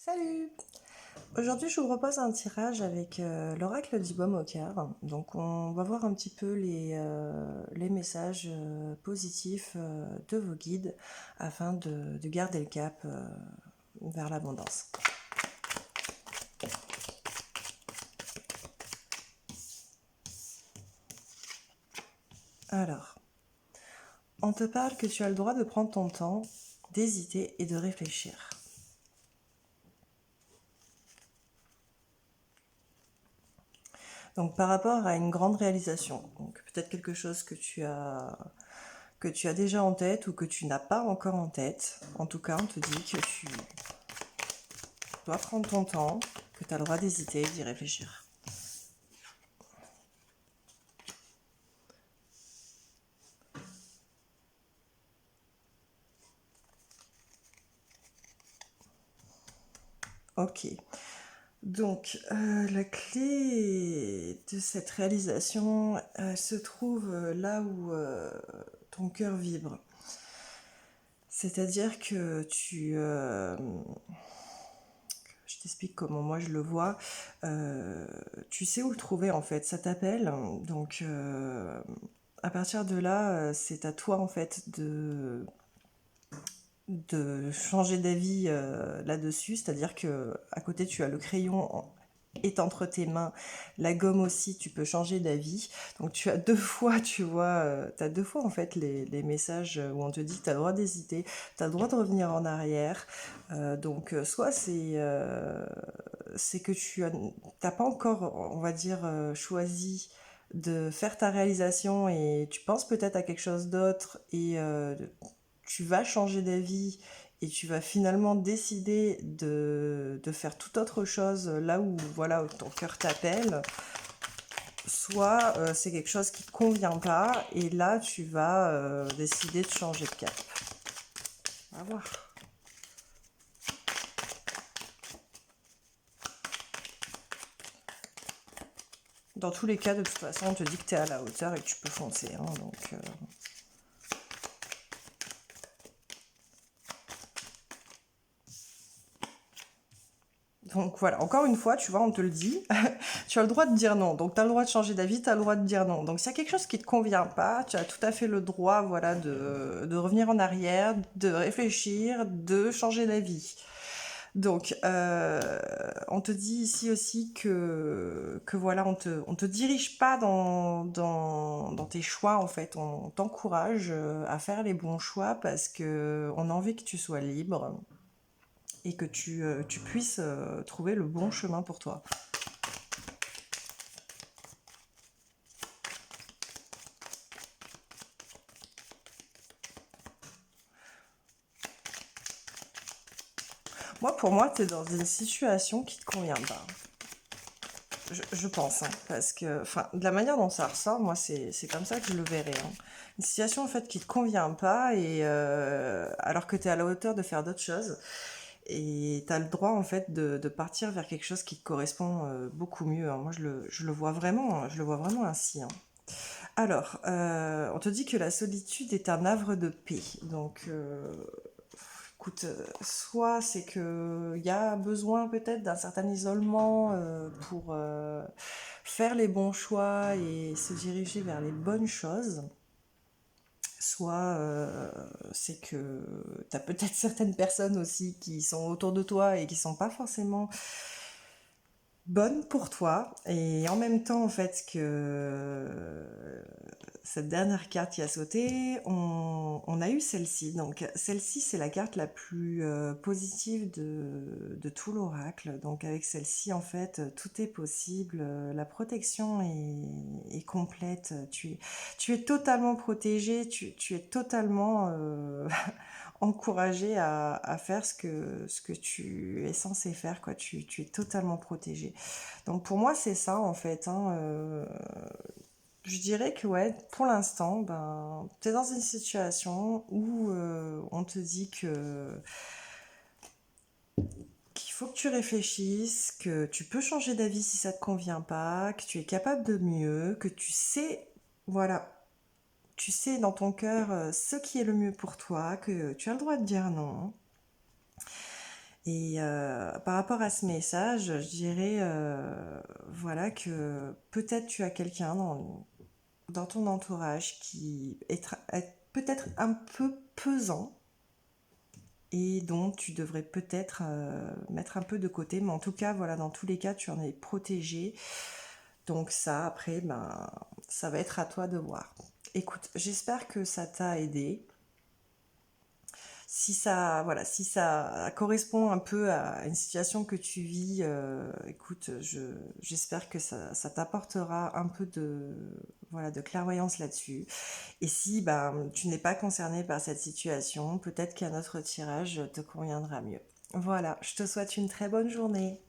Salut! Aujourd'hui, je vous propose un tirage avec l'oracle du baume au cœur. Donc, on va voir un petit peu les messages positifs de vos guides afin de garder le cap vers l'abondance. Alors, on te parle que tu as le droit de prendre ton temps, d'hésiter et de réfléchir. Donc, par rapport à une grande réalisation, donc peut-être quelque chose que tu as déjà en tête ou que tu n'as pas encore en tête. En tout cas, on te dit que tu dois prendre ton temps, que tu as le droit d'hésiter et d'y réfléchir. Ok. Donc, la clé de cette réalisation se trouve là où ton cœur vibre. C'est-à-dire que je t'explique comment moi je le vois. Tu sais où le trouver en fait, ça t'appelle. Donc, à partir de là, c'est à toi en fait de changer d'avis là-dessus, c'est-à-dire que à côté tu as le crayon est entre tes mains, la gomme aussi, tu peux changer d'avis. Donc tu as deux fois, tu vois, tu as deux fois en fait les messages où on te dit que tu as le droit d'hésiter, tu as le droit de revenir en arrière. Donc soit c'est que tu n'as pas encore, on va dire, choisi de faire ta réalisation et tu penses peut-être à quelque chose d'autre et tu vas changer d'avis et tu vas finalement décider de faire toute autre chose là où voilà où ton cœur t'appelle, soit c'est quelque chose qui te convient pas et là tu vas décider de changer de cap. On va voir. Dans tous les cas, de toute façon, on te dit que tu es à la hauteur et que tu peux foncer. Hein, donc voilà, encore une fois, tu vois, on te le dit, tu as le droit de dire non. Donc tu as le droit de changer d'avis, tu as le droit de dire non. Donc s'il y a quelque chose qui ne te convient pas, tu as tout à fait le droit voilà, de revenir en arrière, de réfléchir, de changer d'avis. Donc, on te dit ici aussi que voilà, on te dirige pas dans tes choix, en fait. On t'encourage à faire les bons choix parce que on a envie que tu sois libre et que tu puisses trouver le bon chemin pour toi. Pour moi, tu es dans une situation qui te convient pas. Je pense, hein, parce que, enfin, de la manière dont ça ressort, moi, c'est comme ça que je le verrais. Hein. Une situation, en fait, qui te convient pas, et alors que tu es à la hauteur de faire d'autres choses, et tu as le droit, en fait, de partir vers quelque chose qui te correspond beaucoup mieux. Hein. Moi, je le vois vraiment ainsi. Hein. Alors, on te dit que la solitude est un havre de paix. Donc, écoute, soit c'est que il y a besoin peut-être d'un certain isolement pour faire les bons choix et se diriger vers les bonnes choses. Soit c'est que tu as peut-être certaines personnes aussi qui sont autour de toi et qui sont pas forcément bonnes pour toi. Et en même temps, en fait, que cette dernière carte qui a sauté, on a eu celle-ci. Donc celle-ci, c'est la carte la plus positive de tout l'oracle. Donc avec celle-ci, en fait, tout est possible. La protection est complète. Tu es totalement protégé. Tu es totalement encouragé à faire ce que tu es censé faire. Quoi. Tu es totalement protégé. Donc pour moi, c'est ça, en fait. Hein, je dirais que ouais, pour l'instant, ben, tu es dans une situation où on te dit qu'il faut que tu réfléchisses, que tu peux changer d'avis si ça te convient pas, que tu es capable de mieux, que tu sais, voilà, tu sais dans ton cœur ce qui est le mieux pour toi, que tu as le droit de dire non. Et par rapport à ce message, je dirais voilà que peut-être tu as quelqu'un dans ton entourage qui est peut-être un peu pesant et dont tu devrais peut-être mettre un peu de côté. Mais en tout cas, voilà, dans tous les cas, tu en es protégé. Donc ça, après, ben, ça va être à toi de voir. Écoute, j'espère que ça t'a aidé. Si ça, voilà, si ça correspond un peu à une situation que tu vis, écoute, j'espère que ça t'apportera un peu voilà, de clairvoyance là-dessus. Et si ben, tu n'es pas concerné par cette situation, peut-être qu'un autre tirage te conviendra mieux. Voilà, je te souhaite une très bonne journée.